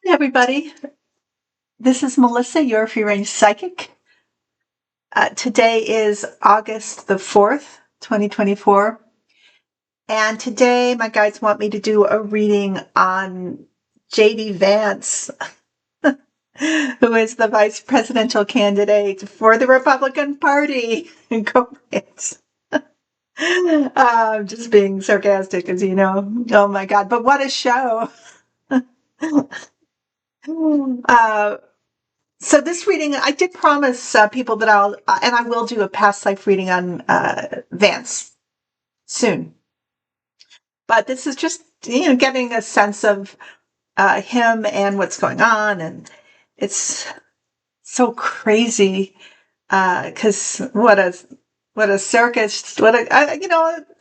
Hey everybody, this is Melissa, your free range psychic. Today is August the 4th, 2024. And today my guides want me to do a reading on JD Vance, who is the vice presidential candidate for the Republican Party. Go Vance. I'm just being sarcastic, as you know. Oh my God, but what a show. Uh, So this reading, I did promise people that and I will do a past life reading on Vance soon. But this is just, getting a sense of him and what's going on. And it's so crazy because what a circus,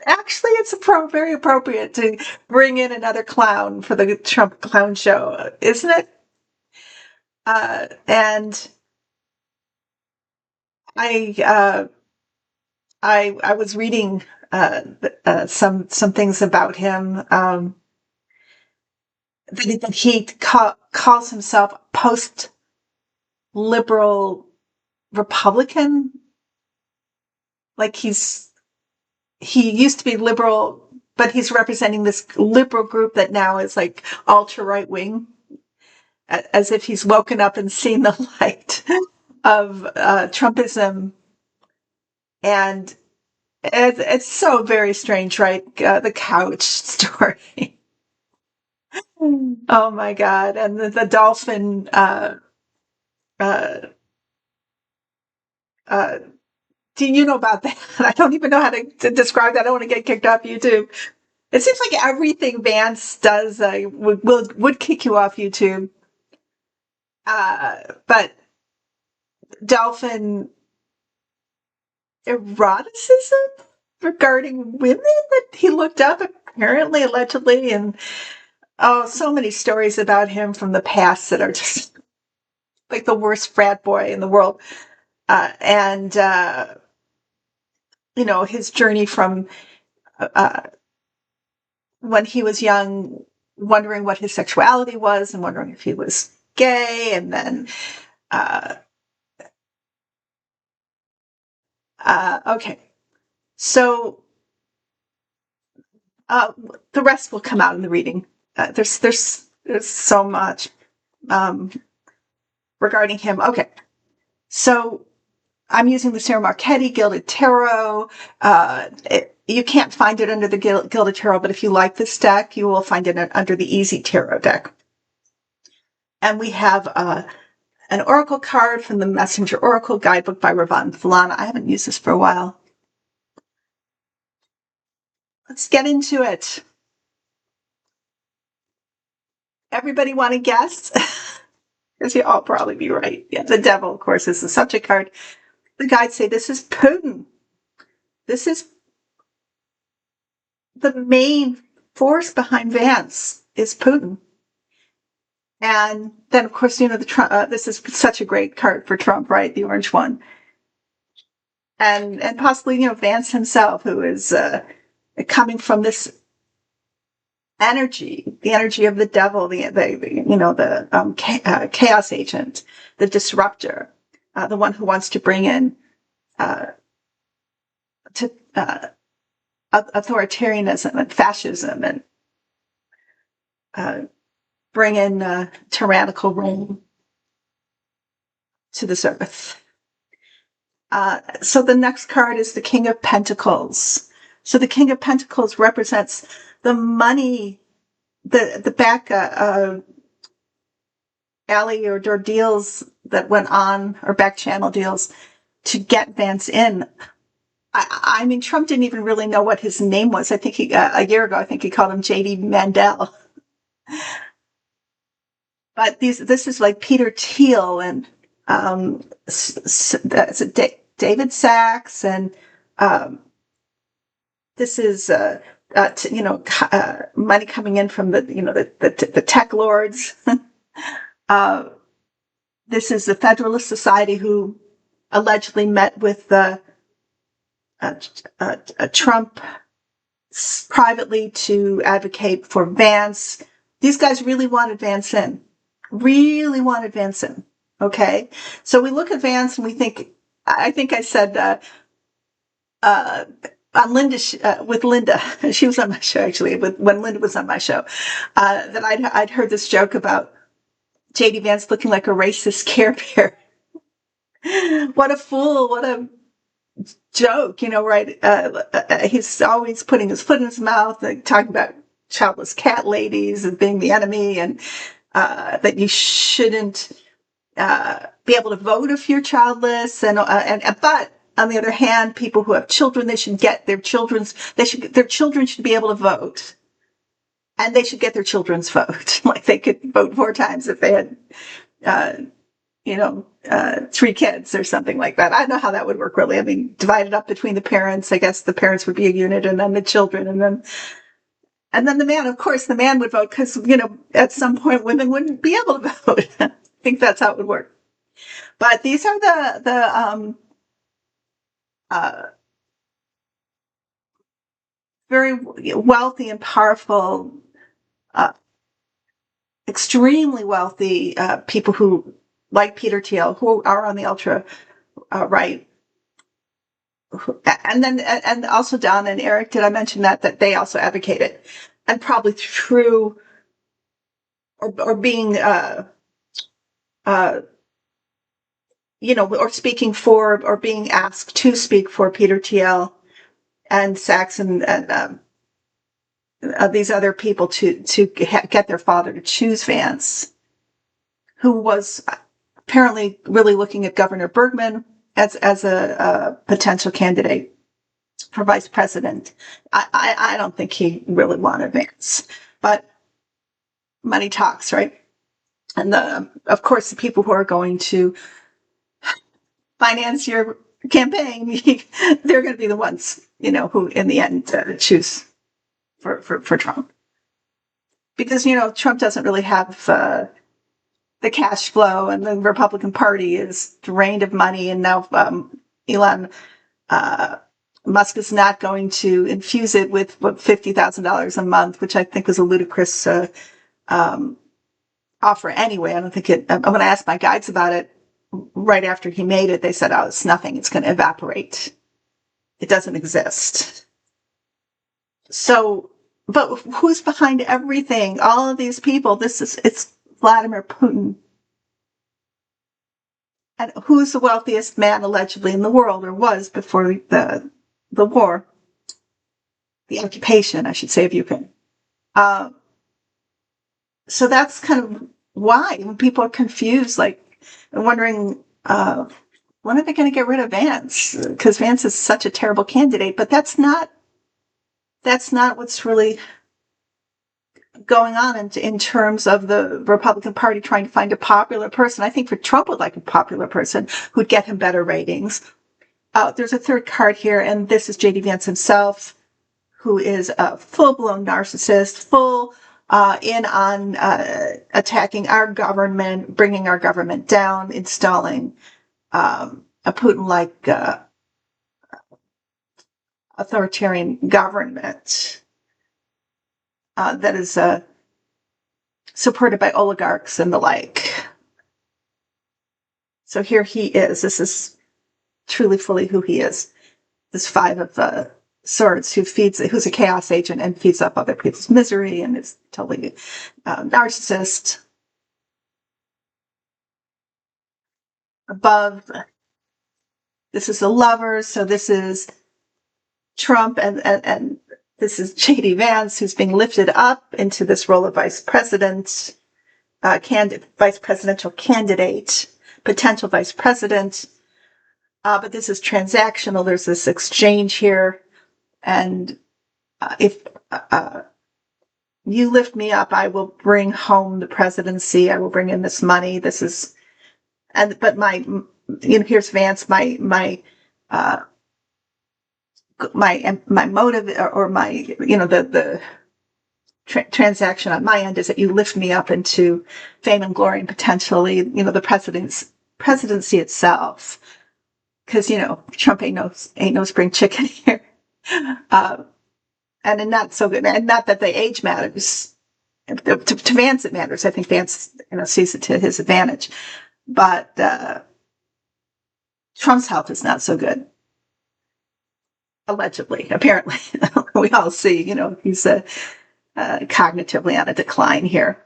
actually it's very appropriate to bring in another clown for the Trump clown show, isn't it? And I, I was reading some things about him that he calls himself post liberal Republican. Like he used to be liberal, but he's representing this liberal group that now is like ultra right wing, as if he's woken up and seen the light of Trumpism. And it's so very strange, right? The couch story. Oh my God. And the dolphin, uh, uh, do you know about that? I don't even know how to describe that. I don't want to get kicked off YouTube. It seems like everything Vance does would kick you off YouTube. But dolphin eroticism regarding women that he looked up, apparently, allegedly, and oh, so many stories about him from the past that are just like the worst frat boy in the world. And his journey from uh, when he was young, wondering what his sexuality was and wondering if he was gay, and then uh, okay, so uh, the rest will come out in the reading. There's so much um, regarding him. Okay, so I'm using the Sarah Marchetti Gilded Tarot. You can't find it under the Gilded Tarot, but if you like this deck, you will find it under the Easy Tarot deck. And we have an oracle card from the Messenger Oracle Guidebook by Ravon Falana. I haven't used this for a while. Let's get into it. Everybody want to guess? Because you'll all probably be right. Yeah, the devil, of course, is the subject card. The guides say this is Putin. This is the main force behind Vance is Putin. And then, of course, this is such a great card for Trump, right? The orange one. And possibly, Vance himself, who is coming from this energy, the energy of the devil, the chaos agent, the disruptor, the one who wants to bring in to authoritarianism and fascism and bring in tyrannical reign to this earth. So the next card is the King of Pentacles. So the King of Pentacles represents the money, the back alley or door deals that went on, or back channel deals to get Vance in. I mean, Trump didn't even really know what his name was. I think a year ago, I think he called him JD Mandel. But this is like Peter Thiel and David Sachs, and this is money coming in from the tech lords. This is the Federalist Society, who allegedly met with Trump privately to advocate for Vance. These guys really wanted Vance in. really wanted Vance in. Okay. So we look at Vance and we think, I think I said, uh, on Linda, with Linda, she was on my show actually, when Linda was on my show, that I'd heard this joke about JD Vance looking like a racist Care Bear. What a fool. What a joke, right? He's always putting his foot in his mouth, like, talking about childless cat ladies and being the enemy, and that you shouldn't be able to vote if you're childless, and but on the other hand, people who have children, they should get their children should be able to vote, and they should get their children's vote. Like, they could vote 4 times if they had, uh, 3 kids or something like that. I don't know how that would work really. I mean, divided up between the parents, I guess the parents would be a unit, and then the children, and then the man. Of course, the man would vote because, at some point women wouldn't be able to vote. I think that's how it would work. But these are the uh, very wealthy and powerful, uh, extremely wealthy people who, like Peter Thiel, who are on the ultra right. And also Don and Eric, did I mention that they also advocated, and probably through, or being, uh, or speaking for, or being asked to speak for Peter Thiel and Sachs, and these other people to get their father to choose Vance, who was apparently really looking at Governor Bergman as a potential candidate for vice president. I don't think he really wanted Vance, but money talks, right? And of course, the people who are going to finance your campaign, they're going to be the ones, who in the end choose for Trump, because Trump doesn't really have the cash flow, and the Republican Party is drained of money, and now Elon Musk is not going to infuse it with $50,000 a month, which I think was a ludicrous offer anyway. I don't think it. When I asked my guides about it right after he made it, they said, "Oh, it's nothing. It's going to evaporate. It doesn't exist." So, but who's behind everything? All of these people. It's Vladimir Putin. And who's the wealthiest man allegedly in the world, or was before the war, the occupation, I should say, of Ukraine. So that's kind of why, when people are confused, like, wondering, when are they going to get rid of Vance? Because Vance is such a terrible candidate. But that's not what's really going on in terms of the Republican Party trying to find a popular person. I think Trump would like a popular person who'd get him better ratings. There's a third card here, and this is JD Vance himself, who is a full-blown narcissist, full in on attacking our government, bringing our government down, installing a Putin-like authoritarian government that is supported by oligarchs and the like. So here he is. This is truly fully who he is. This 5 of Swords, who's a chaos agent and feeds up other people's misery, and is totally narcissist. Above, this is the Lovers. So this is Trump, and this is JD Vance, who's being lifted up into this role of vice president, vice presidential candidate, potential vice president. But this is transactional. There's this exchange here. And if you lift me up, I will bring home the presidency. I will bring in this money. But here's Vance, my motive, or my, the transaction on my end is that you lift me up into fame and glory, and potentially, the presidency itself. Because, Trump ain't no spring chicken here. And not so good. And not that the age matters. To Vance, it matters. I think Vance, sees it to his advantage. But Trump's health is not so good. Allegedly, apparently, we all see. He's cognitively on a decline here.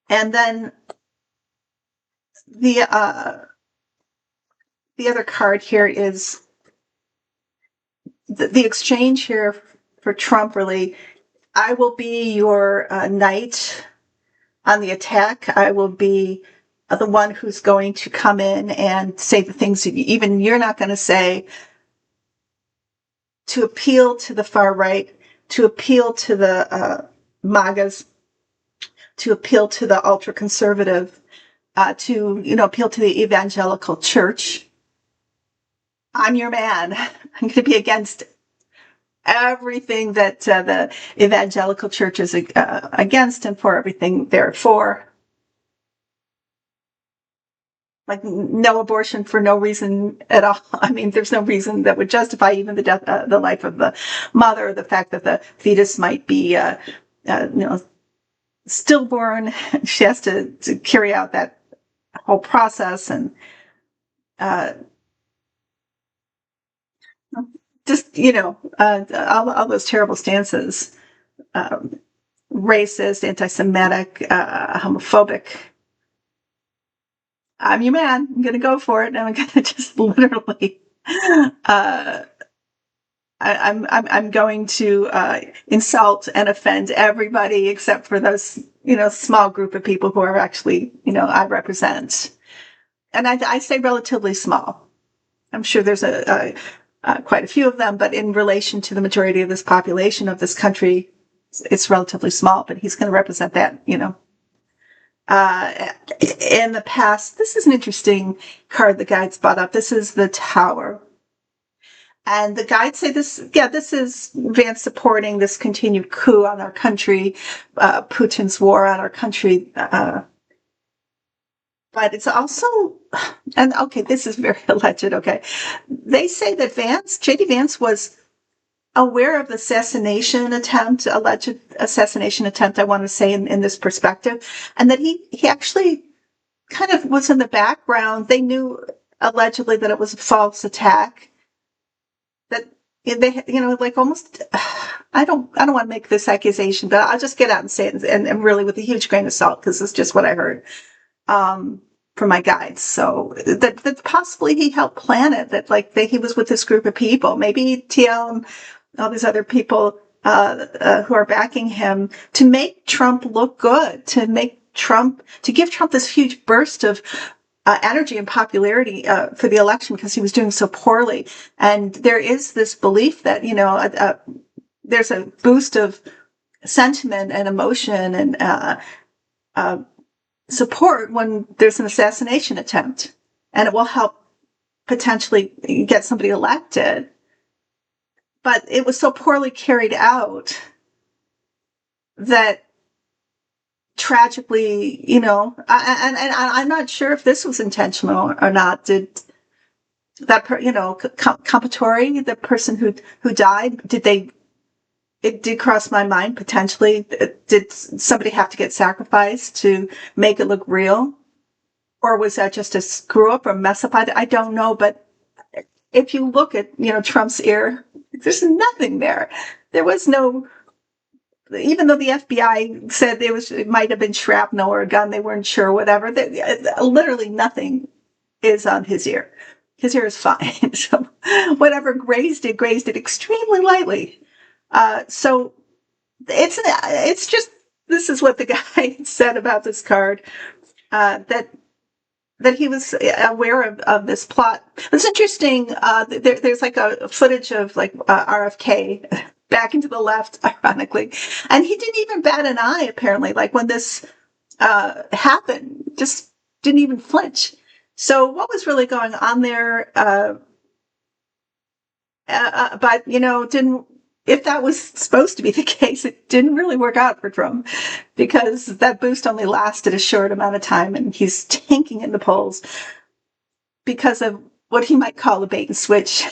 And then the other card here is the exchange here for Trump. Really, I will be your knight on the attack. I will be the one who's going to come in and say the things that even you're not going to say, to appeal to the far right, to appeal to the MAGAs, to appeal to the ultra conservative, to appeal to the evangelical church. I'm your man. I'm going to be against everything that the evangelical church is against, and for everything they're for. Like no abortion for no reason at all. I mean, there's no reason that would justify even the death, the life of the mother, the fact that the fetus might be, stillborn. She has to carry out that whole process, and just all those terrible stances, racist, anti-Semitic, homophobic. I'm your man. I'm going to go for it, and I'm going to just literally. I'm going to insult and offend everybody except for those small group of people who are actually I represent, and I say relatively small. I'm sure there's quite a few of them, but in relation to the majority of this population of this country, it's relatively small. But he's going to represent that, in the past. This is an interesting card the guides brought up. This is the Tower. And the guides say this is Vance supporting this continued coup on our country, Putin's war on our country. But it's also, and okay, this is very alleged, okay. They say that JD Vance was aware of the alleged assassination attempt, I want to say, in this perspective, and that he actually kind of was in the background. They knew allegedly that it was a false attack. That they, like almost, I don't want to make this accusation, but I'll just get out and say it, and really with a huge grain of salt, because it's just what I heard from my guides. So that possibly he helped plan it, that he was with this group of people, maybe TL and all these other people who are backing him, to make Trump look good, to give Trump this huge burst of energy and popularity for the election, because he was doing so poorly. And there is this belief that there's a boost of sentiment and emotion and support when there's an assassination attempt, and it will help potentially get somebody elected. But it was so poorly carried out that tragically, and I'm not sure if this was intentional or not. Did that, Compatore, the person who died, it did cross my mind, potentially, did somebody have to get sacrificed to make it look real? Or was that just a screw up or mess up? I don't know. But if you look at, Trump's ear, there's nothing there. There was no, even though the FBI said it might have been shrapnel or a gun, they weren't sure, whatever. Literally nothing is on his ear. His ear is fine. So whatever grazed it extremely lightly. So it's just, this is what the guy said about this card, that he was aware of this plot. It's interesting. There's like a footage of RFK backing to the left, ironically, and he didn't even bat an eye, apparently. Like when this happened, just didn't even flinch. So what was really going on there? But didn't. If that was supposed to be the case, it didn't really work out for Trump, because that boost only lasted a short amount of time, and he's tanking in the polls because of what he might call a bait and switch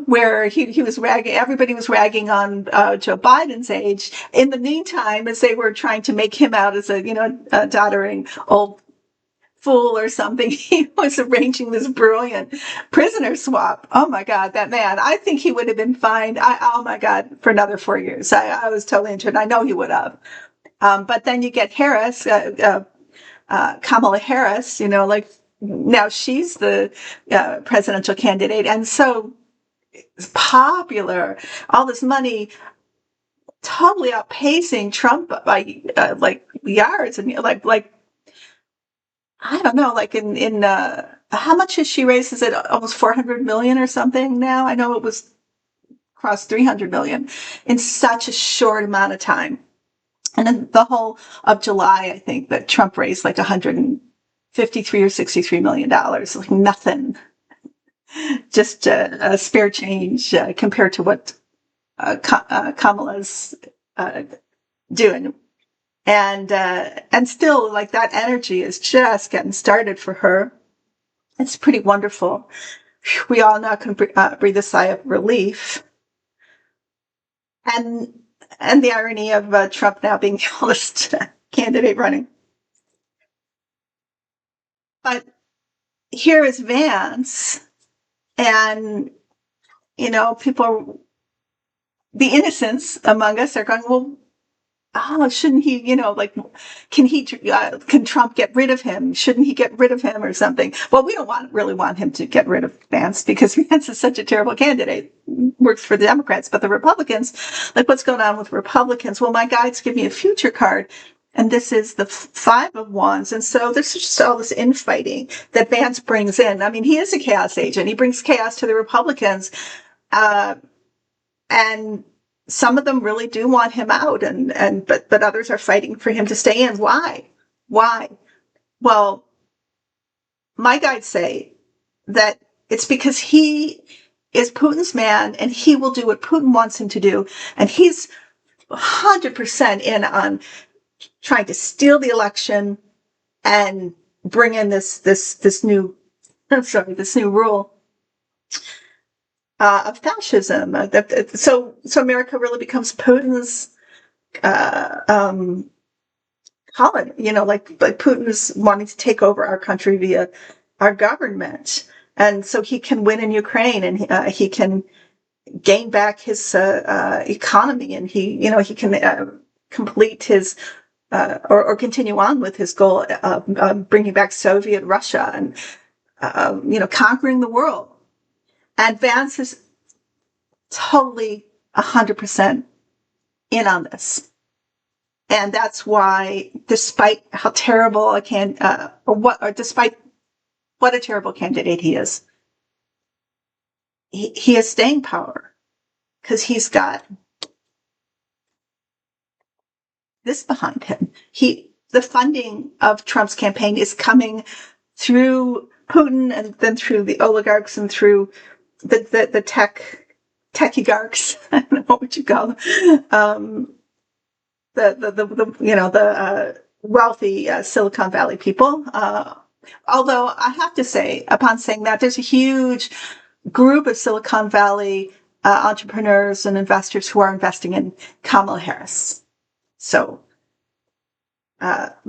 where he was ragging, everybody was ragging on Joe Biden's age. In the meantime, as they were trying to make him out as a doddering old fool or something, he was arranging this brilliant prisoner swap. Oh my God, that man! I think he would have been fined. Oh my God, for another 4 years. I was totally into it. I know he would have. But then you get Harris, Kamala Harris. Like now she's the presidential candidate, and so popular. All this money totally outpacing Trump by like yards, and like I don't know, like in how much has she raised? Is it almost 400 million or something now? I know it was across 300 million in such a short amount of time. And in the whole of July, I think that Trump raised like 153 or 63 million dollars, like nothing, just a spare change compared to what Kamala's doing. And still, like, that energy is just getting started for her. It's pretty wonderful. We all now can breathe a sigh of relief. And the irony of Trump now being the oldest candidate running. But here is Vance, and people, the innocents among us are going, well, oh, shouldn't he, like, can Trump get rid of him? Shouldn't he get rid of him or something? Well, we don't really want him to get rid of Vance, because Vance is such a terrible candidate. Works for the Democrats, but the Republicans, like, what's going on with Republicans? Well, my guides give me a future card, and this is the 5 of Wands. And so there's just all this infighting that Vance brings in. I mean, he is a chaos agent. He brings chaos to the Republicans. And some of them really do want him out, but others are fighting for him to stay in. Why? Well, my guides say that it's because he is Putin's man, and he will do what Putin wants him to do, and he's 100% in on trying to steal the election and bring in this new this new rule of fascism. So America really becomes Putin's colony. Like Putin's wanting to take over our country via our government, and so he can win in Ukraine, and he can gain back his economy, and he can complete his or continue on with his goal of bringing back Soviet Russia and conquering the world. And Vance is totally 100% in on this. And that's why, despite how terrible despite what a terrible candidate he is, he has staying power, because he's got this behind him. The funding of Trump's campaign is coming through Putin, and then through the oligarchs, and through the techigarchs. I don't know, what would you call them? The wealthy Silicon Valley people. Although I have to say, upon saying that, there's a huge group of Silicon Valley entrepreneurs and investors who are investing in Kamala Harris. So, and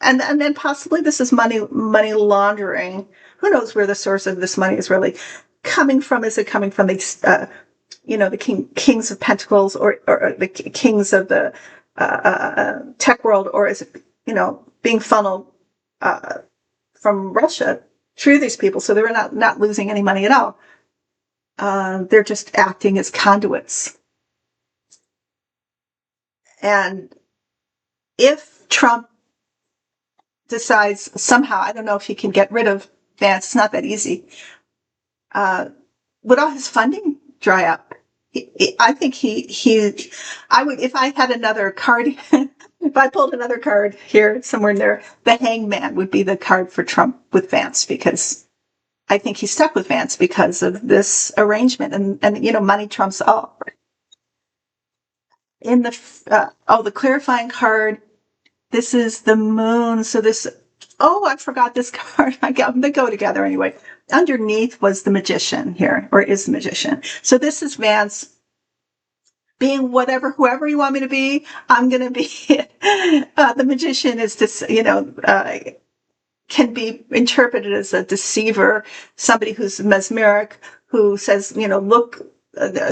then possibly this is money laundering. Who knows where the source of this money is really coming from? Is it coming from these, the kings of pentacles, or the kings of the tech world, or is it, being funneled from Russia through these people? So they're not losing any money at all. They're just acting as conduits. And if Trump decides somehow, I don't know if he can get rid of Vance, it's not that easy, would all his funding dry up? I think I would, if I had another card, if I pulled another card here, somewhere in there, the Hangman would be the card for Trump with Vance, because I think he's stuck with Vance because of this arrangement, and money trumps all. In the clarifying card, this is the Moon. So I forgot this card. They go together anyway. underneath was the magician here, or is the magician. So this is Vance being whoever you want me to be. I'm going to be. The magician is this, can be interpreted as a deceiver, somebody who's mesmeric, who says, look,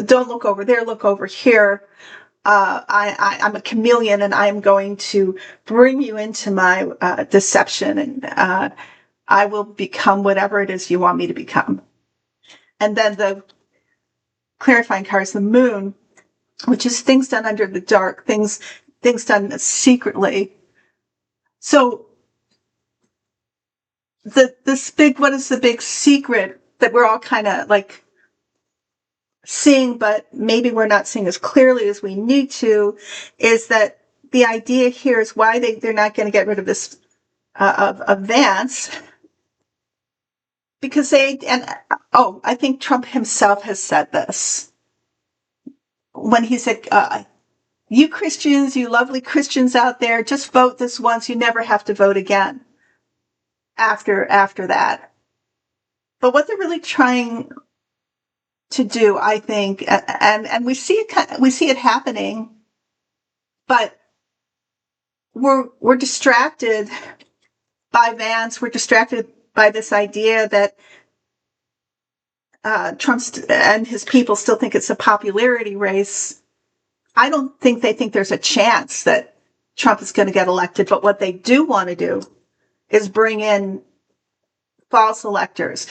don't look over there, look over here. I'm a chameleon, and I'm going to bring you into my deception, and I will become whatever it is you want me to become. And then the clarifying card is the moon, which is things done under the dark, things done secretly. So what is the big secret that we're all kind of like seeing, but maybe we're not seeing as clearly as we need to, is that the idea here is why they're not going to get rid of this of Vance, because I think Trump himself has said this when he said, you Christians, you lovely Christians out there, just vote this once, you never have to vote again after that. But what they're really trying to do, I think, and we see it happening, but we're distracted by Vance. We're distracted by this idea that Trump and his people still think it's a popularity race. I don't think they think there's a chance that Trump is going to get elected, but what they do want to do is bring in false electors.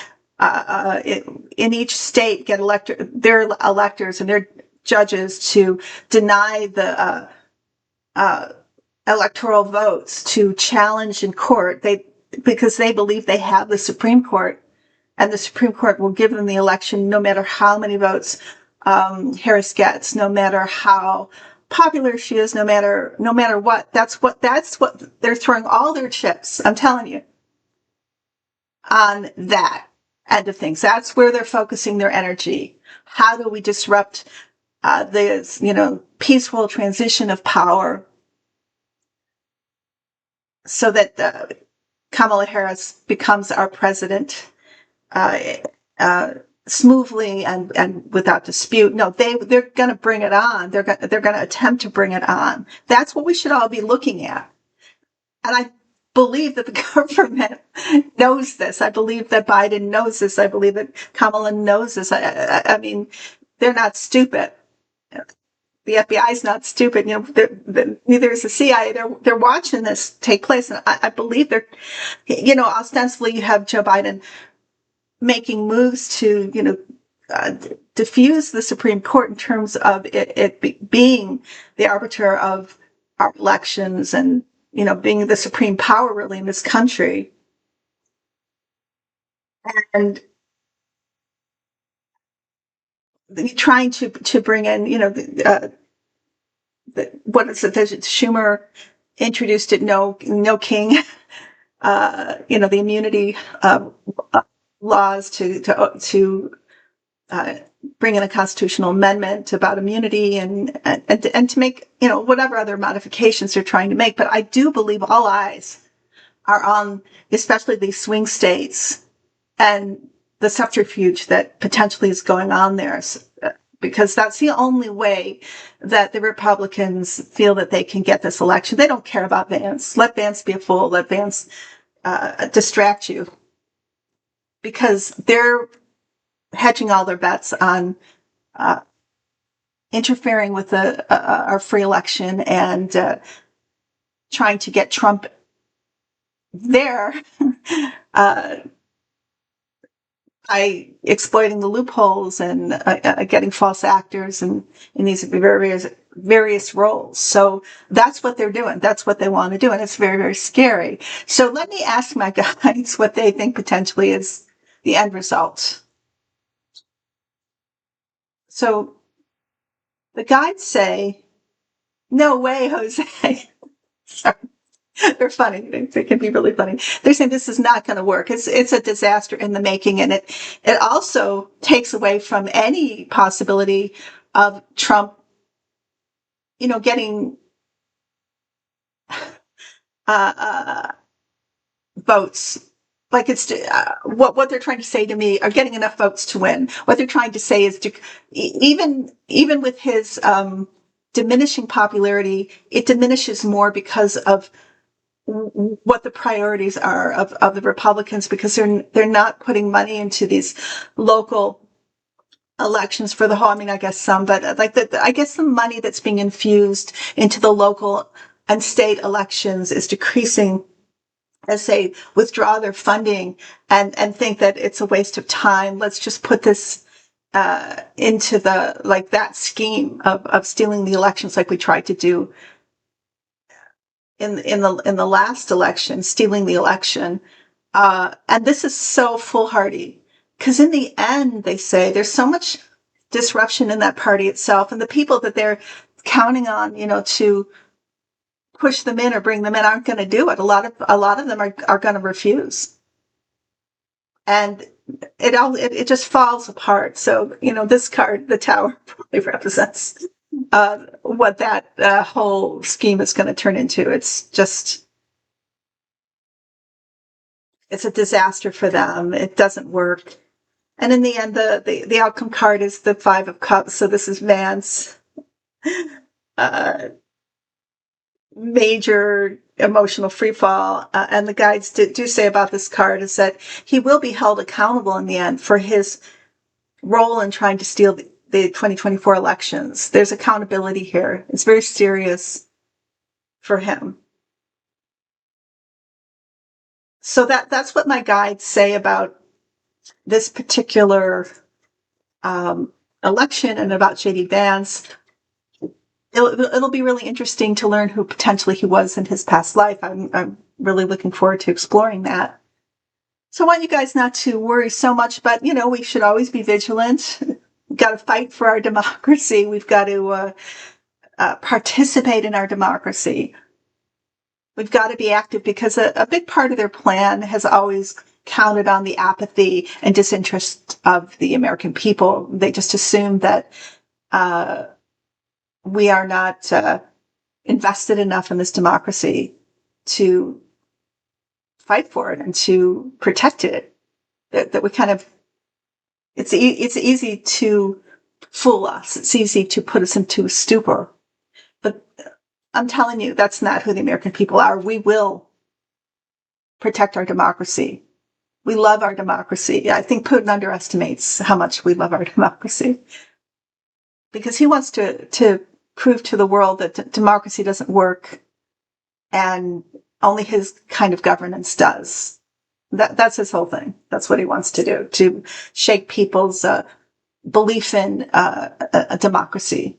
In each state, get their electors and their judges to deny the electoral votes, to challenge in court. Because they believe they have the Supreme Court, and the Supreme Court will give them the election no matter how many votes Harris gets, no matter how popular she is, no matter what. That's what they're throwing all their chips, I'm telling you, on that end of things. That's where they're focusing their energy. How do we disrupt this, peaceful transition of power so that Kamala Harris becomes our president smoothly and without dispute? No, they're going to bring it on. They're going to attempt to bring it on. That's what we should all be looking at. And I believe that the government knows this. I believe that Biden knows this. I believe that Kamala knows this. I mean, they're not stupid. The FBI is not stupid. Neither is the CIA. They're watching this take place, and I believe they're, ostensibly you have Joe Biden making moves to, diffuse the Supreme Court in terms of it being the arbiter of our elections and, being the supreme power really in this country. And trying to bring in, what is it? Schumer introduced it, no king, the immunity laws to bring in a constitutional amendment about immunity and to make, whatever other modifications they're trying to make. But I do believe all eyes are on, especially these swing states and the subterfuge that potentially is going on there, because that's the only way that the Republicans feel that they can get this election. They don't care about Vance. Let Vance be a fool. Let Vance distract you, because they're hedging all their bets on interfering with our free election and trying to get Trump there by exploiting the loopholes and getting false actors in these various roles. So that's what they're doing. That's what they want to do. And it's very, very scary. So let me ask my guides what they think potentially is the end result. So the guides say, no way, Jose. Sorry. They're funny. They can be really funny. They're saying this is not going to work. It's a disaster in the making, and it also takes away from any possibility of Trump, getting votes like it's what they're trying to say to me are getting enough votes to win. What they're trying to say is to even with his diminishing popularity, it diminishes more because of what the priorities are of the Republicans, because they're not putting money into these local elections for the whole. I mean, I guess some, but like I guess the money that's being infused into the local and state elections is decreasing as they withdraw their funding and think that it's a waste of time. Let's just put this into the like that scheme of stealing the elections, like we tried to do in the last election, stealing the election. And this is so foolhardy because in the end, they say there's so much disruption in that party itself, and the people that they're counting on, to push them in or bring them in aren't going to do it. A lot of them are going to refuse, and it just falls apart. So this card, the Tower, probably represents what that whole scheme is going to turn into. It's a disaster for them. It doesn't work. And in the end, the outcome card is the Five of Cups. So this is Vance. Major emotional freefall. And the guides do say about this card is that he will be held accountable in the end for his role in trying to steal the 2024 elections. There's accountability here. It's very serious for him. So that's what my guides say about this particular election and about JD Vance. It'll be really interesting to learn who potentially he was in his past life. I'm really looking forward to exploring that. So I want you guys not to worry so much, but we should always be vigilant. We've got to fight for our democracy. We've got to participate in our democracy. We've got to be active because a big part of their plan has always counted on the apathy and disinterest of the American people. They just assume that we are not invested enough in this democracy to fight for it and to protect it. That we kind of, it's easy to fool us. It's easy to put us into a stupor. But I'm telling you, that's not who the American people are. We will protect our democracy. We love our democracy. I think Putin underestimates how much we love our democracy, because he wants to prove to the world that democracy doesn't work and only his kind of governance does. That's his whole thing. That's what he wants to do, to shake people's belief in a democracy.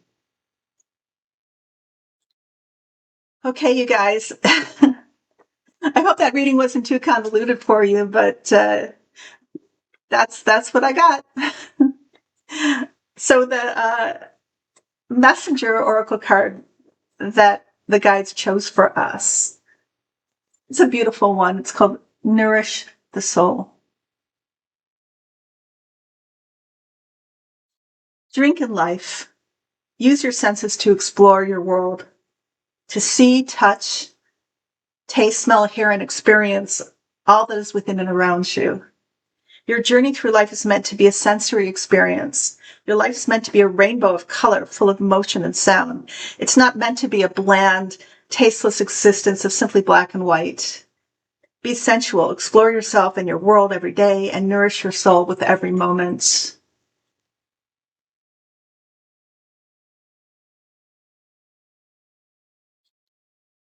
Okay, you guys. I hope that reading wasn't too convoluted for you, but that's what I got. So the messenger oracle card that the guides chose for us, it's a beautiful one. It's called Nourish the Soul. Drink in life. Use your senses to explore your world, to see, touch, taste, smell, hear, and experience all that is within and around you. Your journey through life is meant to be a sensory experience. Your life is meant to be a rainbow of color, full of motion and sound. It's not meant to be a bland, tasteless existence of simply black and white. Be sensual, explore yourself and your world every day, and nourish your soul with every moment.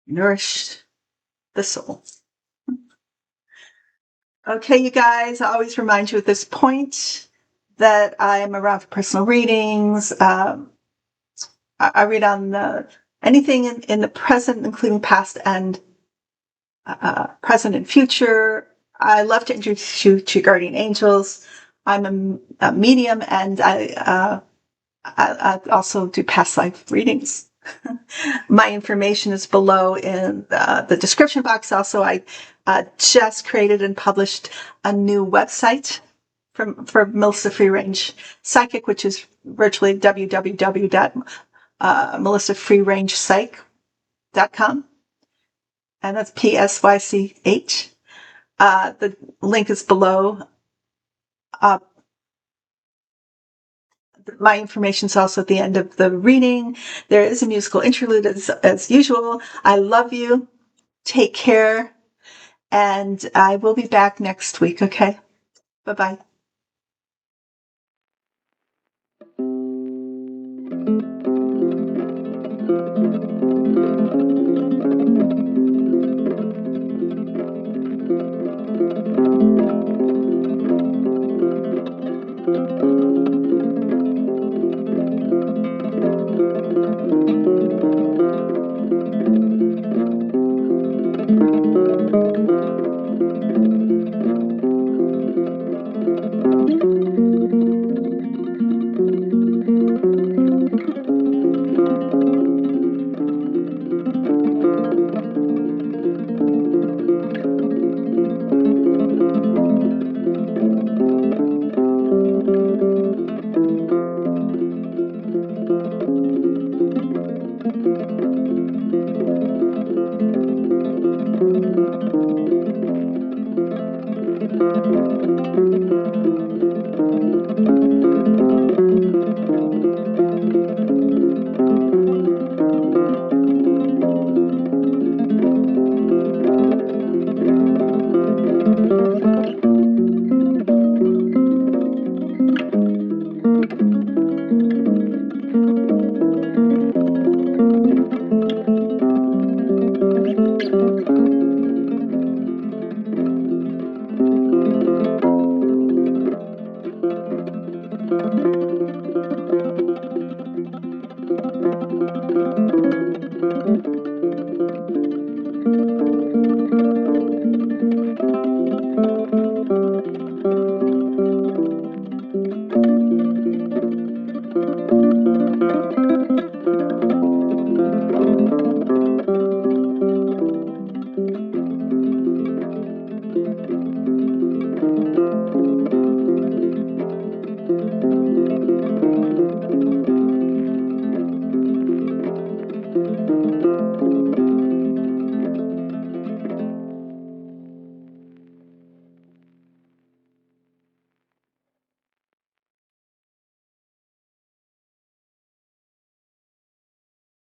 Nourish the soul. Okay, you guys, I always remind you at this point that I am around for personal readings. I read on anything in the present, including past and present and future. I love to introduce you to guardian angels. I'm a medium, and I also do past life readings. My information is below in the description box. Also, I just created and published a new website for Melissa Free Range Psychic, which is virtually www.melissafreerangepsych.com. And that's PSYCH. The link is below. My information is also at the end of the reading. There is a musical interlude as usual. I love you. Take care. And I will be back next week. Okay. Bye-bye.